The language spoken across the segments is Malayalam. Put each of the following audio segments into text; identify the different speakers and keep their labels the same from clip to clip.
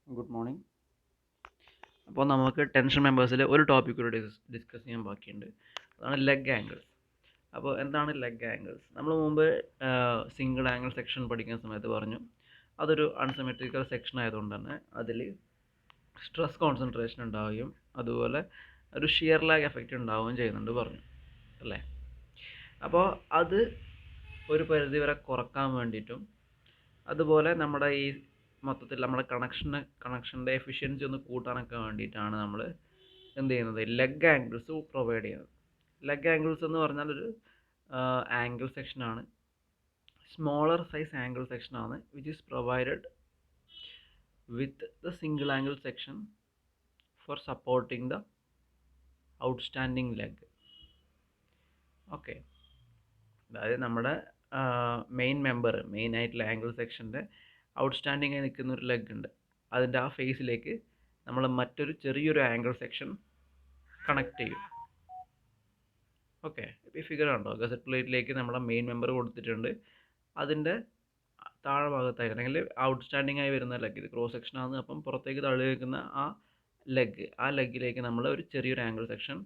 Speaker 1: Good morning. അപ്പോൾ നമുക്ക് ടെൻഷൻ മെമ്പേഴ്സിൽ ഒരു ടോപ്പിക് കൂടി ഡിസ്കസ് ചെയ്യാൻ ബാക്കിയുണ്ട്. അതാണ് ലെഗ് ആംഗിൾസ്. അപ്പോൾ എന്താണ് ലെഗ് ആംഗിൾസ്? നമ്മൾ മുമ്പ് സിംഗിൾ ആംഗിൾ സെക്ഷൻ പഠിക്കുന്ന സമയത്ത് പറഞ്ഞു അതൊരു അൺസിമെട്രിക്കൽ സെക്ഷൻ ആയതുകൊണ്ട് തന്നെ അതിൽ സ്ട്രെസ് കോൺസെൻട്രേഷൻ ഉണ്ടാവുകയും അതുപോലെ ഒരു ഷിയർ ലാഗ് എഫക്റ്റ് ഉണ്ടാവുകയും ചെയ്യുന്നുണ്ട് പറഞ്ഞു അല്ലേ. അപ്പോൾ അത് ഒരു പരിധി വരെ കുറക്കാൻ വേണ്ടിയിട്ടും അതുപോലെ നമ്മുടെ ഈ മൊത്തത്തിൽ നമ്മുടെ കണക്ഷൻ്റെ എഫിഷ്യൻസി ഒന്ന് കൂട്ടാനൊക്കെ വേണ്ടിയിട്ടാണ് നമ്മൾ എന്ത് ചെയ്യുന്നത്, ലെഗ് ആംഗിൾസ് പ്രൊവൈഡ് ചെയ്യുന്നത്. ലെഗ് ആംഗിൾസ് എന്ന് പറഞ്ഞാൽ ഒരു ആംഗിൾ സെക്ഷനാണ്, സ്മോളർ സൈസ് ആംഗിൾ സെക്ഷനാണ്, which is provided with the single angle section four supporting the outstanding leg. Okay, അതായത് നമ്മുടെ മെയിൻ ആയിട്ടുള്ള ആംഗിൾ സെക്ഷൻ്റെ ഔട്ട്സ്റ്റാൻഡിങ് ആയി നിൽക്കുന്ന ഒരു ലെഗ് ഉണ്ട്, അതിൻ്റെ ആ ഫേസിലേക്ക് നമ്മൾ മറ്റൊരു ചെറിയൊരു ആംഗിൾ സെക്ഷൻ കണക്ട് ചെയ്യും. ഓക്കെ, ഇപ്പോൾ ഈ ഫിഗർ ഉണ്ടോ, ഗസറ്റ് പ്ലേറ്റിലേക്ക് നമ്മളെ മെയിൻ മെമ്പർ കൊടുത്തിട്ടുണ്ട്, അതിൻ്റെ താഴെ ഭാഗത്തായി അല്ലെങ്കിൽ ഔട്ട്സ്റ്റാൻഡിങ് ആയി വരുന്ന ലെഗ്, ഇത് ക്രോസ് സെക്ഷനാണ്, അപ്പം പുറത്തേക്ക് തള്ളി നിൽക്കുന്ന ആ ലെഗിലേക്ക് നമ്മൾ ഒരു ചെറിയൊരു ആംഗിൾ സെക്ഷൻ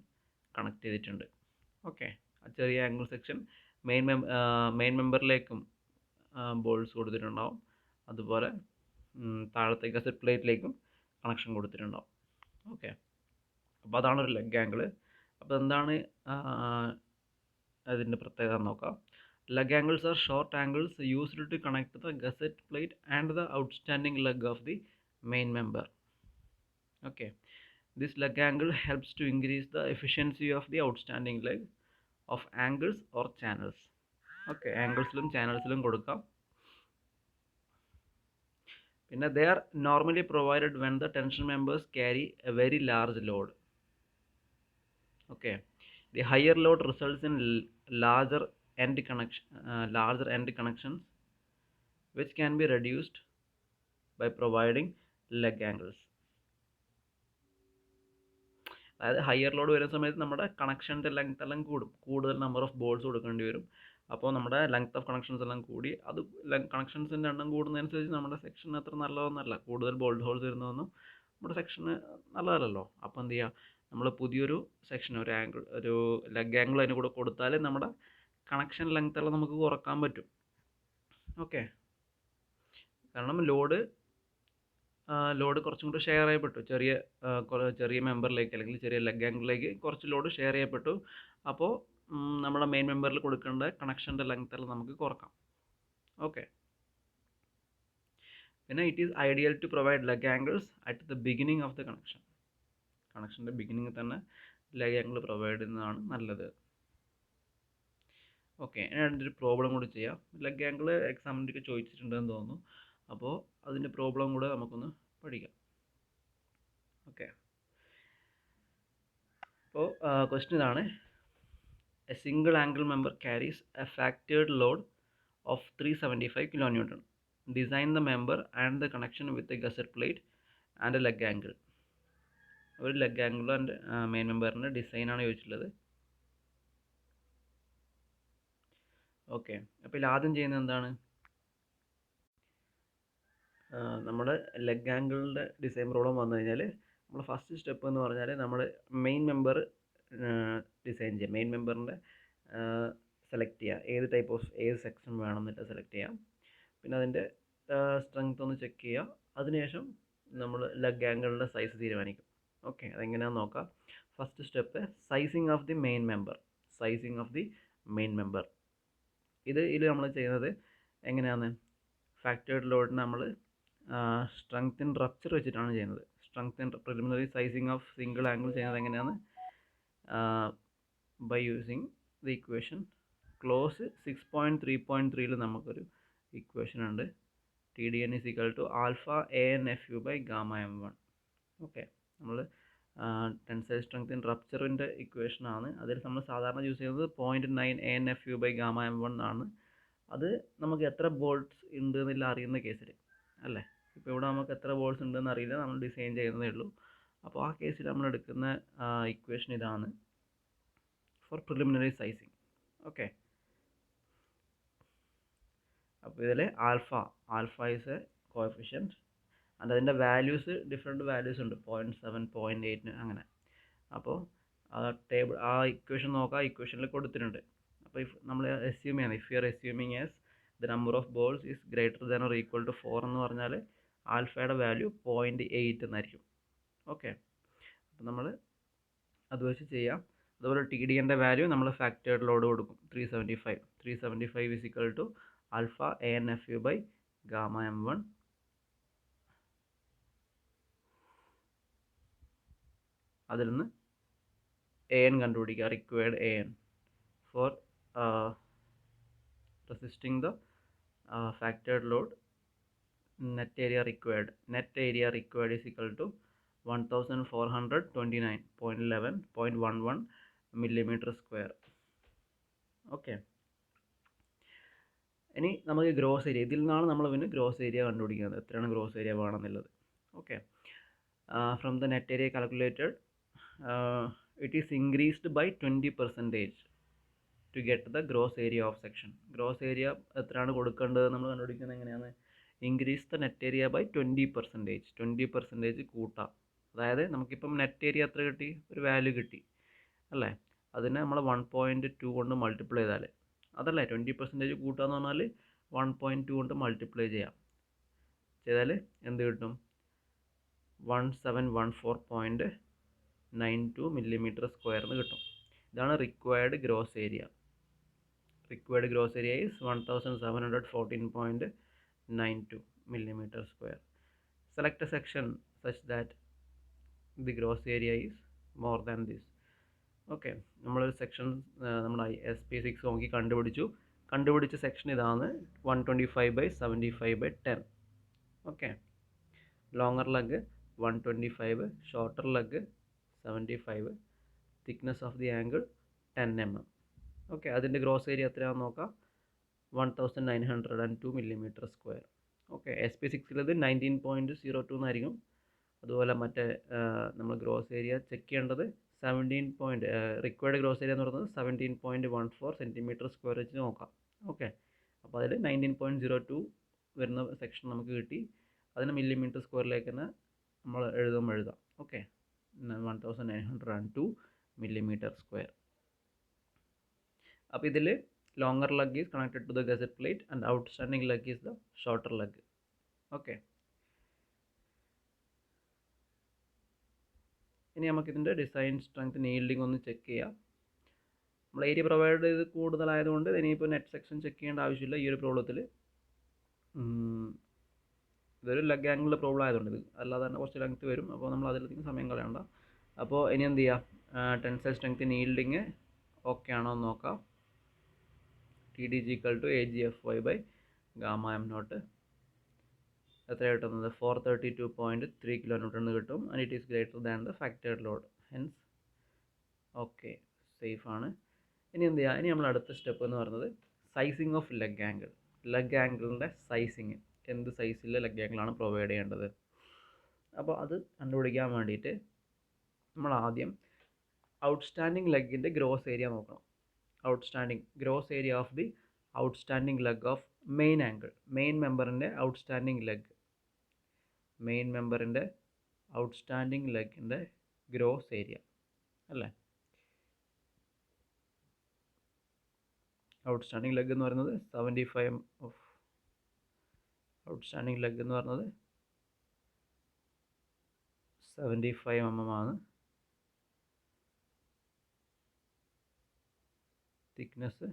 Speaker 1: കണക്ട് ചെയ്തിട്ടുണ്ട്. ഓക്കെ, ആ ചെറിയ ആംഗിൾ സെക്ഷൻ മെയിൻ മെമ്പറിലേക്കും ബോൾസ് കൊടുത്തിട്ടുണ്ടാവും, അതുപോലെ താഴത്തെ ഗസറ്റ് പ്ലേറ്റിലേക്കും കണക്ഷൻ കൊടുത്തിട്ടുണ്ടാവും. ഓക്കെ, അപ്പോൾ അതാണ് ഒരു ലെഗ് ആംഗിൾ. അപ്പോൾ എന്താണ് അതിൻ്റെ പ്രത്യേകത നോക്കാം. Leg angles are short angles used to connect the gusset plate and the outstanding leg of the main member. Okay, this leg angle helps to increase the efficiency of the outstanding leg of angles or channels. Okay, anglesലും channelsലും കൊടുക്കാം. പിന്നെ they are normally provided when the tension members carry a very large load. Okay, the higher load results in larger end connections which can be reduced by providing leg angles. അതായത് ഹയർ ലോഡ് വരുന്ന സമയത്ത് നമ്മുടെ കണക്ഷൻ്റെ ലെങ്ത് എല്ലാം കൂടുതൽ നമ്പർ ഓഫ് ബോൾസ് കൊടുക്കേണ്ടി വരും. അപ്പോൾ നമ്മുടെ ലെങ്ത് ഓഫ് കണക്ഷൻസ് എല്ലാം കൂടി, അത് കണക്ഷൻസിൻ്റെ എണ്ണം കൂടുന്നതനുസരിച്ച് നമ്മുടെ സെക്ഷൻ അത്ര നല്ലതൊന്നുമല്ല, കൂടുതൽ ബോൾട്ട് ഹോൾസ് വരുന്നതൊന്നും നമ്മുടെ സെക്ഷന് നല്ലതല്ലല്ലോ. അപ്പോൾ എന്ത് ചെയ്യുക, നമ്മൾ പുതിയൊരു സെക്ഷൻ ഒരു ലെഗ് ആംഗിൾ അതിന് കൂടെ കൊടുത്താൽ നമ്മുടെ കണക്ഷൻ ലെങ്ത് എല്ലാം നമുക്ക് കുറക്കാൻ പറ്റും. ഓക്കെ, കാരണം ലോഡ് കുറച്ചും കൂടി ഷെയർ ചെയ്യപ്പെട്ടു, ചെറിയ മെമ്പറിലേക്ക് അല്ലെങ്കിൽ ചെറിയ ലെഗ് ആംഗിളിലേക്ക് കുറച്ച് ലോഡ് ഷെയർ ചെയ്യപ്പെട്ടു. അപ്പോൾ നമ്മുടെ മെയിൻ മെമ്പറിൽ കൊടുക്കേണ്ട കണക്ഷൻ്റെ ലെങ്ത് എല്ലാം നമുക്ക് കുറക്കാം. ഓക്കെ, പിന്നെ it is ideal to provide leg angles at the beginning of the കണക്ഷൻ്റെ ബിഗിനിങ് തന്നെ ലെഗ് ആംഗിൾ പ്രൊവൈഡ് ചെയ്യുന്നതാണ് നല്ലത്. ഓക്കെ, ഇനി അതിൻ്റെ ഒരു പ്രോബ്ലം കൂടി ചെയ്യാം. ലെഗ് ആംഗിൾ എക്സാമിൻ്റെയൊക്കെ ചോദിച്ചിട്ടുണ്ടെന്ന് തോന്നുന്നു, അപ്പോൾ അതിൻ്റെ പ്രോബ്ലം കൂടെ നമുക്കൊന്ന് പഠിക്കാം. ഓക്കെ, അപ്പോൾ ക്വസ്റ്റ്യൻ ഇതാണ്: A single angle member carries A factored load of 375 kN. Design the member and the connection with a gazette plate and A leg angle. ഒരു ലെഗ് ആംഗിൾ ആൻഡ് മെയിൻ മെമ്പറിൻ്റെ ഡിസൈനാണ് ചോദിച്ചിട്ടുള്ളത്. ഓക്കെ, അപ്പോൾ ഇതിൽ ആദ്യം ചെയ്യുന്നത് എന്താണ്, നമ്മുടെ ലെഗ് ആംഗിളിൻ്റെ ഡിസൈൻ പ്രോബ്ലം വന്നു കഴിഞ്ഞാൽ നമ്മൾ ഫസ്റ്റ് സ്റ്റെപ്പ് എന്ന് പറഞ്ഞാൽ നമ്മൾ മെയിൻ മെമ്പർ ഡിസൈൻ ചെയ്യുക. മെയിൻ മെമ്പറിൻ്റെ സെലക്ട് ചെയ്യുക, ഏത് സെക്ഷൻ വേണം എന്നിട്ട് സെലക്ട് ചെയ്യാം. പിന്നെ അതിൻ്റെ സ്ട്രെങ്ത് ഒന്ന് ചെക്ക് ചെയ്യുക. അതിനുശേഷം നമ്മൾ ലെഗ് ആംഗിളിൻ്റെ സൈസ് തീരുമാനിക്കും. ഓക്കെ, അതെങ്ങനെയാണെന്ന് നോക്കാം. First step, sizing of the main member. ഇതിൽ നമ്മൾ ചെയ്യുന്നത് എങ്ങനെയാണ്, ഫാക്ടേർഡ് ലോഡിന് നമ്മൾ സ്ട്രെങ്ത് ഇൻ റപ്ചർ വെച്ചിട്ടാണ് ചെയ്യുന്നത്. Strength in preliminary sizing of single angle ചെയ്യുന്നത് എങ്ങനെയാണ്, by using the equation clause 6.3.3 നമുക്കൊരു ഇക്വേഷൻ ഉണ്ട്, TDN is equal to alpha ANFU by gamma M1. Okay, നമ്മൾ ടെൻസൈൽ സ്ട്രെങ്ത് ഇൻ റപ്ചറിൻ്റെ ഇക്വേഷൻ ആണ്. അതിൽ നമ്മൾ സാധാരണ യൂസ് ചെയ്യുന്നത് 0.9 ANFU by gamma M1 ആണ്. അത് നമുക്ക് എത്ര ബോൾട്ട്സ് ഉണ്ട് എന്നില്ല അറിയുന്ന കേസിൽ അല്ലേ. ഇപ്പോൾ ഇവിടെ നമുക്ക് എത്ര ബോൾട്ട്സ് ഉണ്ടെന്ന് അറിയില്ല, നമ്മൾ ഡിസൈൻ ചെയ്യുന്നതേ ഉള്ളൂ. അപ്പോൾ ആ കേസിൽ നമ്മൾ എടുക്കുന്ന ഇക്വേഷൻ ഇതാണ് ഫോർ പ്രിലിമിനറി സൈസിങ്. ഓക്കെ, അപ്പോൾ ഇതിൽ alpha is A coefficient and അതിൻ്റെ വാല്യൂസ് ഡിഫറെൻറ്റ് വാല്യൂസ് ഉണ്ട് 0.7 0.8 അങ്ങനെ. അപ്പോൾ ആ ടേബിൾ ആ ഇക്വേഷൻ നോക്കാം, ഇക്വേഷനിൽ കൊടുത്തിട്ടുണ്ട്. അപ്പോൾ നമ്മൾ അസ്യൂം ചെയ്യണം, if you are assuming as the number of bolts is greater than or equal to 4 എന്ന് പറഞ്ഞാൽ ആൽഫയുടെ വാല്യൂ 0.8 എന്നായിരിക്കും. ഓക്കെ, അപ്പോൾ നമ്മൾ അത് വെച്ച് ചെയ്യാം. അതുപോലെ ടി ഡി എൻ്റെ വാല്യൂ നമ്മൾ ഫാക്ടേർഡ് ലോഡ് കൊടുക്കും 375 is equal to alpha A N F U by gamma M1 അതിൽ നിന്ന് എ എൻ കണ്ടുപിടിക്കുക, required A N for resisting the factored load. Net area required is equal to 1429.11 millimeter square. Okay, ഇനി നമുക്ക് ഗ്രോസ് ഏരിയ, ഇതിൽ നിന്നാണ് നമ്മൾ പിന്നെ ഗ്രോസ് ഏരിയ കണ്ടുപിടിക്കുന്നത്, എത്രയാണ് ഗ്രോസ് ഏരിയ വേണമെന്നുള്ളത്. Okay, from the net area calculated it is increased by 20% to get the gross area of section. Gross area എത്രയാണ് കൊടുക്കേണ്ടത് നമ്മൾ കണ്ടുപിടിക്കുന്നത് എങ്ങനെയാണ്? Increase the net area by 20% കൂട്ടാം. അതായത് നമുക്കിപ്പം നെറ്റ് ഏരിയ എത്ര കിട്ടി? ഒരു വാല്യൂ കിട്ടി അല്ലേ? അതിനെ നമ്മൾ 1.2 കൊണ്ട് മൾട്ടിപ്ലൈ ചെയ്താൽ, അതല്ലേ 20% കൂട്ടുക എന്ന് പറഞ്ഞാൽ 1.2 കൊണ്ട് മൾട്ടിപ്ലൈ ചെയ്താൽ എന്ത് കിട്ടും? 1714.92 millimeter square എന്ന് കിട്ടും. ഇതാണ് required gross area. Required gross area is 1714.92 millimeter square. Select a section such that the gross area is more than this. Okay, നമ്മളൊരു സെക്ഷൻ നമ്മൾ SP6 നോക്കി കണ്ടുപിടിച്ച സെക്ഷൻ ഇതാണ് 125/75/10. Okay, longer leg 125, shorter leg 75, thickness of the angle 10 mm. Okay, അതിൻ്റെ ഗ്രോസ് ഏരിയ എത്രയാണെന്ന് നോക്കാം, 1902 millimeter square. ഓക്കെ, SP6 19.02 എന്നായിരിക്കും. അതുപോലെ മറ്റേ നമ്മൾ ഗ്രോസ് ഏരിയ ചെക്ക് ചെയ്യേണ്ടത് 17 റിക്വയർഡ് ഗ്രോസ് ഏരിയ എന്ന് പറയുന്നത് 17.14 centimeter square വെച്ച് നോക്കാം. ഓക്കെ, അപ്പോൾ അതിൽ 19.02 വരുന്ന സെക്ഷൻ നമുക്ക് കിട്ടി. അതിന് millimeter squareലേക്ക് തന്നെ നമ്മൾ എഴുതാം. Okay, 1902 millimeter square. അപ്പോൾ ഇതിൽ longer leg is connected to the gusset plate and outstanding leg is the shorter leg. Okay, ഇനി നമുക്കിതിൻ്റെ ഡിസൈൻ സ്ട്രെങ്ത് നീൽഡിങ് ഒന്ന് ചെക്ക് ചെയ്യാം. നമ്മൾ ഏരിയ പ്രൊവൈഡ് ചെയ്ത് കൂടുതലായതുകൊണ്ട് ഇനിയിപ്പോൾ നെറ്റ് സെക്ഷൻ ചെക്ക് ചെയ്യേണ്ട ആവശ്യമില്ല ഈ ഒരു പ്രോബ്ലത്തിൽ. ഇതൊരു ലെഗ് ആംഗിളിൻ്റെ പ്രോബ്ലം ആയതുകൊണ്ട് ഇത് അല്ലാതെ തന്നെ കുറച്ച് ലെങ്ത് വരും. അപ്പോൾ നമ്മൾ അതിലധികം സമയം കളയണ്ട. അപ്പോൾ ഇനി എന്ത് ചെയ്യുക, ടെൻസൈൽ സ്ട്രെങ്ത് നീൽഡിങ് ഓക്കെ ആണോ എന്ന് നോക്കാം. TDG equal to AGFY by gamma M0 എത്ര കിട്ടുന്നത്? 432.3 kN കിട്ടും. And it is greater than the factored load, hence okay, safe ആണ്. ഇനി എന്ത് ചെയ്യുക, ഇനി നമ്മൾ അടുത്ത സ്റ്റെപ്പ് എന്ന് പറയുന്നത് sizing of leg angle. Leg ആംഗിളിൻ്റെ സൈസിങ്, എന്ത് സൈസിലെ ലെഗ് ആംഗിളാണ് പ്രൊവൈഡ് ചെയ്യേണ്ടത്. അപ്പോൾ അത് കണ്ടുപിടിക്കാൻ വേണ്ടിയിട്ട് നമ്മൾ ആദ്യം ഔട്ട്സ്റ്റാൻഡിങ് ലെഗിൻ്റെ ഗ്രോസ് ഏരിയ നോക്കണം. Outstanding gross area of the outstanding leg of main angle, main മെമ്പറിൻ്റെ ഔട്ട്സ്റ്റാൻഡിങ് ലെഗിൻ്റെ ഗ്രോസ് ഏരിയ അല്ലേ? ഔട്ട്സ്റ്റാൻഡിങ് ലെഗ് എന്ന് പറയുന്നത് 75 ഓഫ് ഔട്ട്സ്റ്റാൻഡിങ് ലെഗ് എന്ന് പറയുന്നത് 75 mm ആണ്. തിക്നെസ്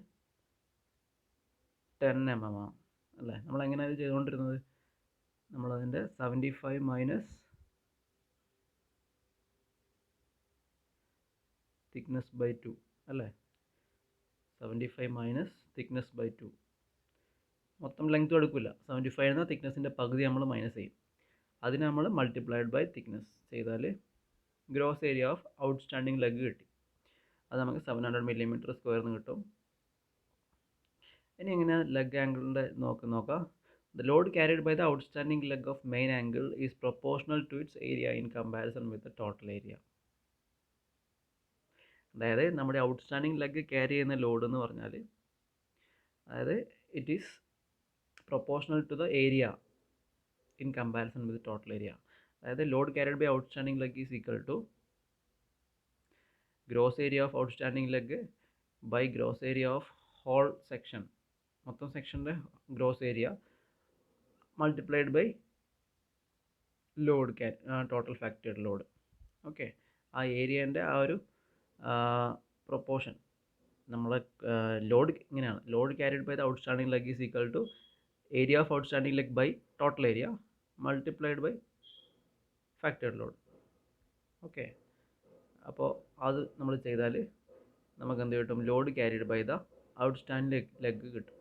Speaker 1: 10 mm ആണ് അല്ലേ? നമ്മളെങ്ങനെയാണ് ഇത് ചെയ്തുകൊണ്ടിരുന്നത്? നമ്മളതിൻ്റെ 75 മൈനസ് തിക്നെസ് ബൈ 2 അല്ലേ? 75 മൈനസ് തിക്നെസ് ബൈ 2, മൊത്തം ലെങ്ത് എടുക്കില്ല. 75 എന്ന തിക്നെസ്സിൻ്റെ പകുതി നമ്മൾ മൈനസ് ചെയ്യും. അതിന് നമ്മൾ മൾട്ടിപ്ലൈഡ് ബൈ തിക്നെസ് ചെയ്താൽ gross area of outstanding leg കിട്ടി. അത് നമുക്ക് 700 millimeter square എന്ന് കിട്ടും. ഇനി എങ്ങനെ ലെഗ് ആംഗിളിൻ്റെ നോക്കാം. The load carried by the outstanding leg of main angle is proportional to its area in comparison with the total area. അതായത് നമ്മുടെ ഔട്ട്സ്റ്റാൻഡിങ് ലെഗ് ക്യാരി ചെയ്യുന്ന ലോഡ് എന്ന് പറഞ്ഞാൽ, അതായത് it is proportional to the area in comparison with total area. അതായത് load carried by outstanding leg is equal to gross area of outstanding leg by gross area of whole section, മൊത്തം സെക്ഷൻ്റെ gross area multiplied by load total factored load. Okay, ആ ഏരിയേൻ്റെ ആ ഒരു പ്രൊപ്പോർഷൻ നമ്മളെ ലോഡ് ഇങ്ങനെയാണ്, load carried by the outstanding leg is equal to area of outstanding leg by total area multiplied by factored load. Okay, അപ്പോൾ അത് നമ്മൾ ചെയ്താൽ നമുക്ക് എന്ത് കിട്ടും? Load carried by the outstanding leg കിട്ടും.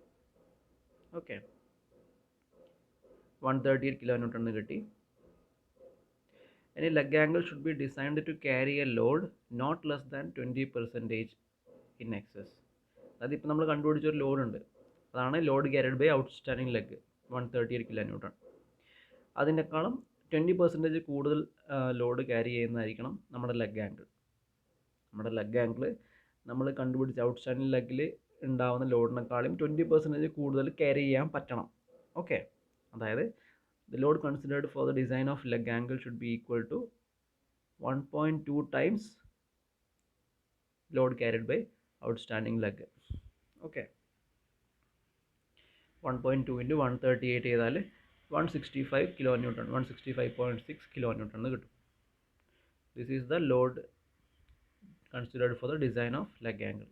Speaker 1: ഓക്കെ, 138 kN എന്ന് കിട്ടി. ഇനി leg angle should be designed to carry a load not less than 20% in excess. അതായത് ഇപ്പോൾ നമ്മൾ കണ്ടുപിടിച്ചൊരു ലോഡ് ഉണ്ട്, അതാണ് load carried by outstanding leg 138 kN. അതിനേക്കാളും 20% കൂടുതൽ ലോഡ് ക്യാരി ചെയ്യുന്നതായിരിക്കണം നമ്മുടെ ലെഗ് ആംഗിൾ. നമ്മുടെ ലെഗ് ആംഗിൾ നമ്മൾ കണ്ടുപിടിച്ച ഔട്ട്സ്റ്റാൻഡിംഗ് ലെഗിൽ ഉണ്ടാവുന്ന ലോഡിനേക്കാളും 20% കൂടുതൽ ക്യാരി ചെയ്യാൻ പറ്റണം. ഓക്കെ, അതായത് the load considered for the design of leg angle should be equal to 1.2 times load carried by outstanding leg. Okay, 1.2 into 138 ചെയ്താൽ 165 kN, 165.6 kN എന്ന് കിട്ടും. This is the load considered for the design of leg angle.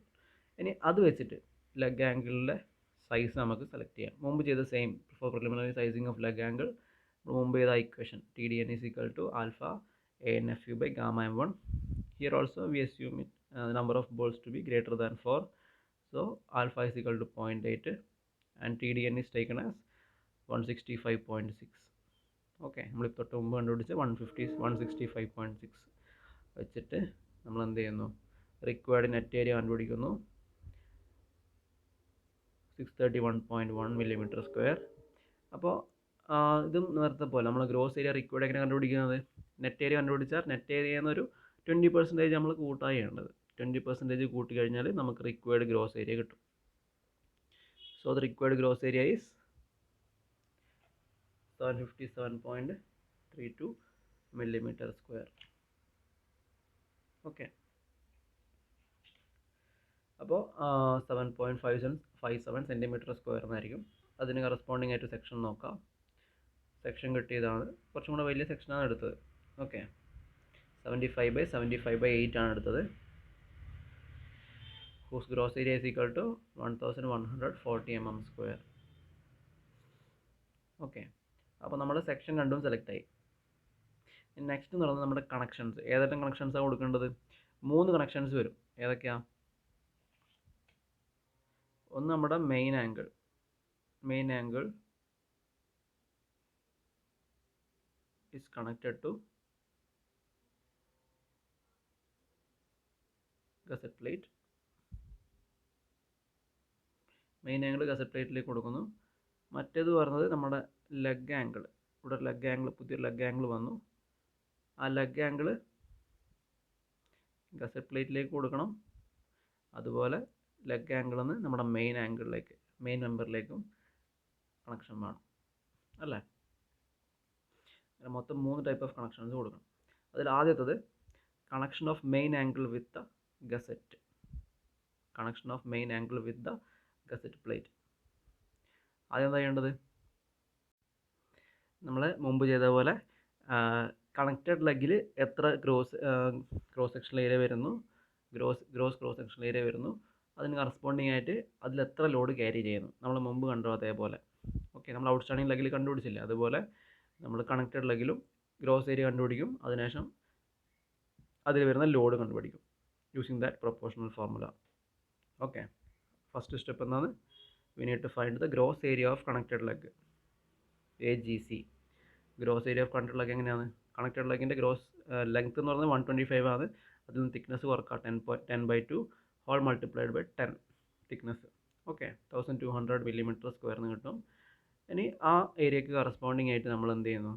Speaker 1: ഇനി അത് വെച്ചിട്ട് ലെഗ് ആംഗിളിലെ സൈസ് നമുക്ക് സെലക്ട് ചെയ്യാം. മുമ്പ് ചെയ്ത same for preliminary sizing of leg angle മുമ്പ് ചെയ്ത equation TDN is equal to alpha ANFU by gamma m1. Here also we assume the number of bolts to be greater than 4. So alpha is equal to 0.8 and TDN is taken as 165.6. Okay, നമ്മളിപ്പോൾ തൊട്ട് മുമ്പ് കണ്ടുപിടിച്ച് 165.6 വെച്ചിട്ട് നമ്മൾ എന്ത് ചെയ്യുന്നു? റിക്വയർഡ് നെറ്റ് ഏരിയ കണ്ടുപിടിക്കുന്നു, 631.1 mm². അപ്പോൾ ഇതും നേരത്തെ പോലെ നമ്മൾ ഗ്രോസ് ഏരിയ റിക്വയർഡ് എങ്ങനെ കണ്ടുപിടിക്കുന്നത്? നെറ്റ് ഏരിയ കണ്ടുപിടിച്ചാൽ നെറ്റ് ഏരിയ എന്നൊരു 20% നമ്മൾ കൂട്ടാണ് ചെയ്യേണ്ടത്. 20% കൂട്ടി കഴിഞ്ഞാൽ നമുക്ക് റിക്വയർഡ് ഗ്രോസ് ഏരിയ കിട്ടും. So the required gross area is 757.32 mm². Okay, അപ്പോൾ 7.57 cm² എന്നായിരിക്കും. അതിന് കറസ്പോണ്ടിങ് ആയിട്ട് സെക്ഷൻ നോക്കാം. സെക്ഷൻ കിട്ടിയതാണ്, കുറച്ചും കൂടെ വലിയ സെക്ഷനാണ് എടുത്തത്. ഓക്കെ, 75/75/8 ആണ് എടുത്തത്. whose gross area is equal to 1140 mm². Okay, അപ്പോൾ നമ്മുടെ സെക്ഷൻ രണ്ടും സെലക്ട് ആയി. നെക്സ്റ്റ് എന്ന് പറയുന്നത് നമ്മുടെ കണക്ഷൻസ്. ഏതെല്ലാം കണക്ഷൻസാണ് കൊടുക്കേണ്ടത്? 3 കണക്ഷൻസ് വരും. ഏതൊക്കെയാ? ഒന്ന് നമ്മുടെ main angle is connected to gusset plate. Main angle gazette പ്ലേറ്റിലേക്ക് കൊടുക്കുന്നു. മറ്റേത് പറഞ്ഞത് നമ്മുടെ ലെഗ് ആംഗിൾ. ഇവിടെ ലെഗ് ആംഗിൾ, പുതിയൊരു ലെഗ് ആംഗിൾ വന്നു. ആ ലെഗ് ആംഗിൾ ഗസറ്റ് പ്ലേറ്റിലേക്ക് കൊടുക്കണം. അതുപോലെ ലെഗ് ആംഗിളിൽ നിന്ന് നമ്മുടെ മെയിൻ ആംഗിളിലേക്ക്, മെയിൻ മെമ്പറിലേക്കും കണക്ഷൻ വേണം അല്ലേ? മൊത്തം 3 ടൈപ്പ് ഓഫ് കണക്ഷൻസ് കൊടുക്കണം. അതിൽ ആദ്യത്തത് connection of main angle with the gusset. Connection of main angle with the gusset plate. ആദ്യം എന്താ ചെയ്യേണ്ടത്? നമ്മൾ മുമ്പ് ചെയ്ത പോലെ കണക്റ്റഡ് ലെഗിൽ എത്ര ക്രോസ് സെക്ഷണൽ ഏരിയ വരുന്നു, ക്രോസ് സെക്ഷണൽ ഏരിയ വരുന്നു, അതിന് കറസ്പോണ്ടിങ് ആയിട്ട് അതിൽ എത്ര ലോഡ് ക്യാരി ചെയ്യുന്നു, നമ്മൾ മുമ്പ് കണ്ടോ അതേപോലെ. ഓക്കെ, നമ്മൾ ഔട്ട്സ്റ്റാൻഡിങ് ലെഗിൽ കണ്ടുപിടിച്ചില്ല, അതുപോലെ നമ്മൾ കണക്റ്റഡ് ലെഗിലും ഗ്രോസ് ഏരിയ കണ്ടുപിടിക്കും. അതിനുശേഷം അതിൽ വരുന്ന ലോഡ് കണ്ടുപിടിക്കും using that proportional formula. Okay, first step എന്താണ്? We need to find the gross area of connected leg, AGC. Gross area of connected leg എങ്ങനെയാണ്? കണക്റ്റഡ് ലെഗിൻ്റെ ഗ്രോസ് ലെങ്ത് എന്ന് പറയുന്നത് 125 ആണ്. അതിൽ നിന്ന് തിക്നെസ് കുറക്കാം, 10/2 hole multiplied by 10 thickness. Okay, 1200 mm² എന്ന് കിട്ടും. ഇനി ആ ഏരിയക്ക് കറസ്പോണ്ടിങ് ആയിട്ട് നമ്മൾ എന്ത് ചെയ്യുന്നു?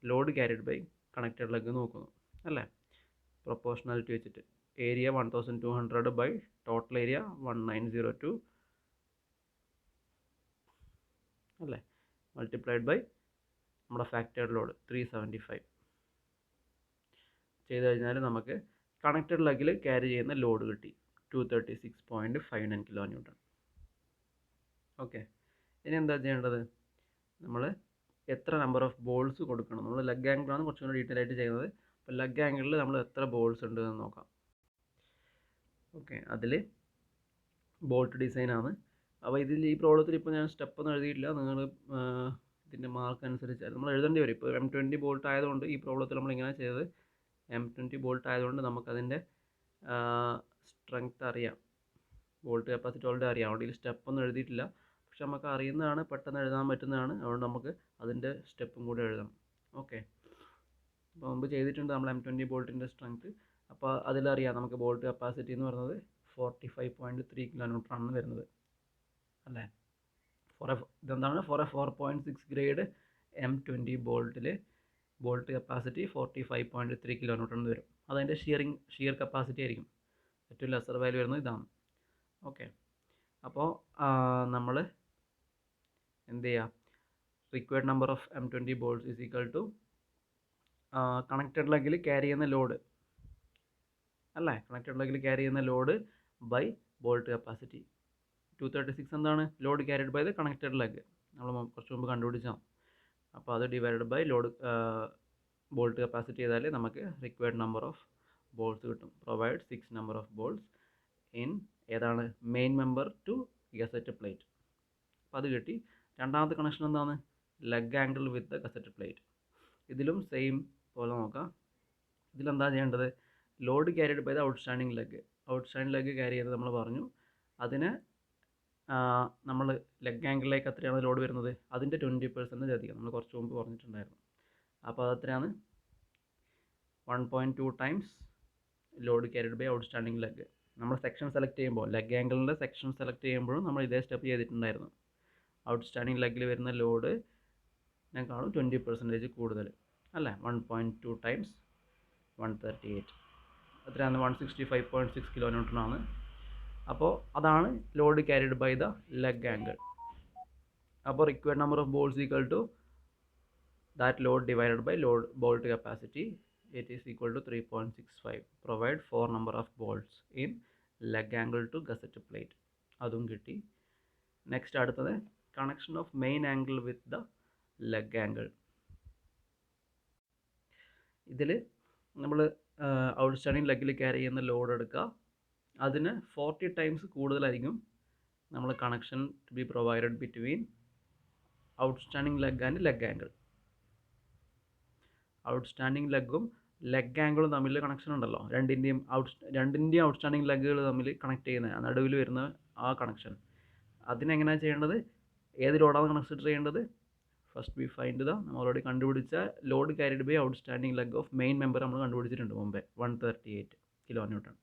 Speaker 1: Load carried by connected leg നോക്കുന്നു അല്ലേ? പ്രൊപ്പോർഷണാലിറ്റി വെച്ചിട്ട് ഏരിയ 1200 ബൈ ടോട്ടൽ ഏരിയ 1902 അല്ലേ, മൾട്ടിപ്ലൈഡ് ബൈ നമ്മുടെ ഫാക്ടേർഡ് ലോഡ് 375 ചെയ്ത് കഴിഞ്ഞാൽ നമുക്ക് കണക്റ്റഡ് ലെഗിൽ ക്യാരി ചെയ്യുന്ന ലോഡ് കിട്ടി 236.59 കിലോ ന്യൂട്ടൺ. ഓക്കെ, ഇനി എന്താ ചെയ്യേണ്ടത്? നമ്മൾ എത്ര നമ്പർ ഓഫ് ബോൾസ് കൊടുക്കണം. നമ്മൾ ലെഗ് ആംഗിളാണ് കുറച്ചും കൂടി ഡീറ്റെയിൽ ആയിട്ട് ചെയ്യുന്നത്. അപ്പോൾ ലെഗ് ആംഗിളിൽ നമ്മൾ എത്ര ബോൾസ് ഉണ്ട് എന്ന് നോക്കാം. ഓക്കെ, അതിൽ ബോൾട്ട് ഡിസൈനാണ്. അപ്പോൾ ഇതിൽ ഈ പ്രോബ്ലത്തിൽ ഇപ്പോൾ ഞാൻ സ്റ്റെപ്പ് ഒന്നും എഴുതിയിട്ടില്ല. നിങ്ങൾ ഇതിൻ്റെ മാർക്ക് അനുസരിച്ച് നമ്മൾ എഴുതേണ്ടി വരും. ഇപ്പോൾ M20 ബോൾട്ട് ആയതുകൊണ്ട് ഈ പ്രോബ്ലത്തിൽ നമ്മൾ ഇങ്ങനെ ചെയ്തത് M20 ബോൾട്ട് ആയതുകൊണ്ട് നമുക്കതിൻ്റെ സ്ട്രെങ്ത് അറിയാം, ബോൾട്ട് കപ്പാസിറ്റി ഓൾറെഡി അറിയാം. അതുകൊണ്ട് ഇതിൽ സ്റ്റെപ്പ് ഒന്നും എഴുതിയിട്ടില്ല. പക്ഷെ നമുക്ക് അറിയുന്നതാണ്, പെട്ടെന്ന് എഴുതാൻ പറ്റുന്നതാണ്. അതുകൊണ്ട് നമുക്ക് അതിൻ്റെ സ്റ്റെപ്പും കൂടെ എഴുതണം. ഓക്കെ, അപ്പോൾ മുമ്പ് ചെയ്തിട്ടുണ്ട് നമ്മൾ M20 ബോൾട്ടിൻ്റെ സ്ട്രെങ്ത്. അപ്പോൾ അതിലറിയാം നമുക്ക് ബോൾട്ട് കപ്പാസിറ്റി എന്ന് പറയുന്നത് 45.3 കിലോ ന്യൂട്ടൺ ആണ് വരുന്നത് അല്ലേ. ഇതെന്താണ് ഫോർ എ 4.6 ഗ്രേഡ് M20 ബോൾട്ടിൽ ബോൾട്ട് കപ്പാസിറ്റി 45.3 കിലോ ന്യൂട്ടൺ വരും. അതതിൻ്റെ ഷിയർ കപ്പാസിറ്റി ആയിരിക്കും. ഏറ്റവും ലെസർ വാല്യൂ വരുന്നത് ഇതാണ്. ഓക്കെ, അപ്പോൾ നമ്മൾ എന്ത് ചെയ്യുക? Required number of M20 bolts is equal to connected ലെഗിൽ ക്യാരി ചെയ്യുന്ന ലോഡ് അല്ലേ. കണക്റ്റഡ് ലെഗിൽ ക്യാരി ചെയ്യുന്ന ലോഡ് ബൈ ബോൾട്ട് കപ്പാസിറ്റി. 236 എന്താണ്? Load carried by the connected leg. നമ്മൾ കുറച്ച് മുമ്പ് കണ്ടുപിടിച്ചാൽ. അപ്പോൾ അത് divided by load bolt capacity ചെയ്താൽ നമുക്ക് റിക്വയർഡ് നമ്പർ ഓഫ് ബോൾസ് കിട്ടും. Provide 6 number of bolts in ഏതാണ്? Main member to gusset plate. അപ്പോൾ അത് കിട്ടി. രണ്ടാമത്തെ കണക്ഷൻ എന്താണ്? Leg angle with the gusset plate. ഇതിലും സെയിം പോലെ നോക്കാം. ഇതിലെന്താ ചെയ്യേണ്ടത്? Load carried by the outstanding leg. Outstanding leg carry ചെയ്ത് നമ്മൾ പറഞ്ഞു. അതിന് നമ്മൾ ലെഗ് ആംഗിളിലേക്ക് എത്രയാണ് ലോഡ് വരുന്നത്? അതിൻ്റെ 20% അധികം നമ്മൾ കുറച്ച് മുമ്പ് പറഞ്ഞിട്ടുണ്ടായിരുന്നു. അപ്പോൾ അതെത്രയാണ്? 1.2 times load carried by outstanding leg. നമ്മൾ സെക്ഷൻ സെലക്ട് ചെയ്യുമ്പോൾ ലെഗ് ആംഗിളിൻ്റെ സെക്ഷൻ സെലക്ട് ചെയ്യുമ്പോഴും നമ്മൾ ഇതേ സ്റ്റെപ്പ് ചെയ്തിട്ടുണ്ടായിരുന്നു. ഔട്ട്സ്റ്റാൻഡിങ് ലെഗിൽ വരുന്ന ലോഡ് നെക്കാളും 20% കൂടുതൽ അല്ലേ. 1.2 ടൈംസ് 138 എത്രയാണ്? 165.6 കിലോ ന്യൂട്ടൺ ആണ്. അപ്പോൾ അതാണ് load carried by the leg angle. അപ്പോൾ required number of bolts equal to that load divided by load bolt capacity. It is equal to 3.65. Provide 4 number of bolts in leg angle to gusset plate. അതും കിട്ടി. നെക്സ്റ്റ് അടുത്തത് connection of main angle with the leg angle. ഇതിൽ നമ്മൾ ഔട്ട്സ്റ്റാൻഡിങ് ലെഗിൽ ക്യാരി ചെയ്യുന്ന ലോഡ് എടുക്കുക. അതിന് 40 ടൈംസ് കൂടുതലായിരിക്കും നമ്മൾ connection to be provided between outstanding leg and leg angle. Outstanding ലെഗും ലെഗ് ആംഗിളും തമ്മിൽ കണക്ഷൻ ഉണ്ടല്ലോ. രണ്ടിൻ്റെയും ഔട്ട്സ്റ്റാൻഡിങ് ലെഗുകൾ തമ്മിൽ കണക്ട് ചെയ്യുന്ന നടുവിൽ വരുന്ന ആ കണക്ഷൻ. അതിനെങ്ങനെയാണ് ചെയ്യേണ്ടത്? ഏത് ലോഡാണ് കൺസിഡർ ചെയ്യേണ്ടത്? ഫസ്റ്റ് വി ഫൈൻഡ് നമ്മൾ ഓൾറെഡി കണ്ടുപിടിച്ച load carried by outstanding leg of main member നമ്മൾ കണ്ടുപിടിച്ചിട്ടുണ്ട് മുമ്പേ 138 കിലോ ന്യൂട്ടൺ.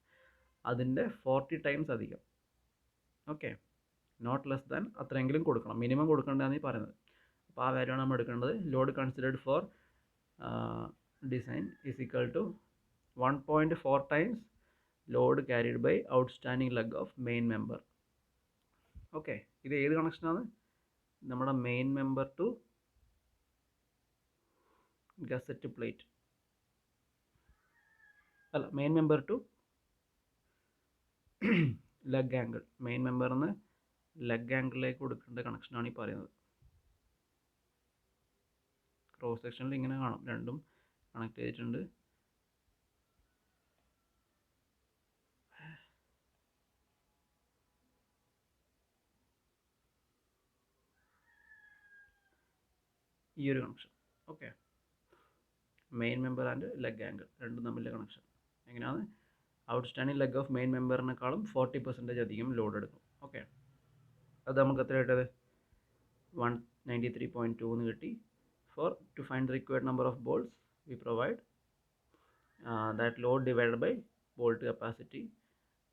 Speaker 1: അതിൻ്റെ 40 ടൈംസ് അധികം. ഓക്കെ, നോട്ട് ലെസ് ദാൻ അത്രയെങ്കിലും കൊടുക്കണം. മിനിമം കൊടുക്കേണ്ടതാണ് ഈ പറയുന്നത്. അപ്പോൾ ആ വാല്യൂ ആണ് നമ്മൾ എടുക്കേണ്ടത്. Load considered four design is equal to 1.4 times load carried by outstanding leg of main member. Okay, ഇത് ഏത് കണക്ഷനാണ്? നമ്മുടെ main member to gusset plate അല്ല, main member to leg angle. Main മെമ്പറിന്ന് ലെഗ് ആംഗിളിലേക്ക് കൊടുക്കേണ്ട കണക്ഷനാണ് ഈ പറയുന്നത്. ക്രോസ് സെക്ഷനിൽ ഇങ്ങനെ കാണും, രണ്ടും കണക്ട് ചെയ്തിട്ടുണ്ട്. ഈ ഒരു connection. Okay, main member and leg angle രണ്ടും തമ്മിലെ കണക്ഷൻ എങ്ങനെയാണ്? ഔട്ട്സ്റ്റാൻഡിങ് ലെഗ് ഓഫ് മെയിൻ മെമ്പറിനേക്കാളും 40% അധികം ലോഡ് എടുക്കും. ഓക്കെ, അത് നമുക്ക് എത്ര കിട്ടിയത്? 193.2 എന്ന് കിട്ടി. To find the required number of bolts, we provide that load divided by bolt capacity,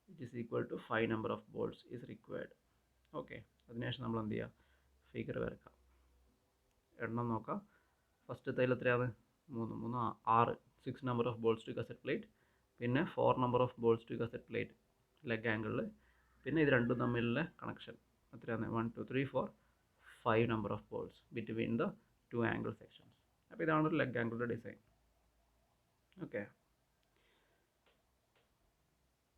Speaker 1: which is equal to 5 number of bolts is required. Okay, അതിനുശേഷം നമ്മൾ എന്ത് ചെയ്യുക? ഫിഗർ വരക്കാം, എണ്ണം നോക്കാം. ഫസ്റ്റത്തെ എത്രയാണ്? 6 6 number of bolts to gusset plate, പിന്നെ 4 number of bolts to gusset plate leg ആംഗിളിൽ, പിന്നെ ഇത് രണ്ടും തമ്മിലുള്ള കണക്ഷൻ എത്രയാണ്? 1 2 3 4 5 number of balls between the 2 angle sections. അപ്പോൾ ഇതാണ് ഒരു ലെഗ് ആംഗിളുടെ ഡിസൈൻ. ഓക്കെ.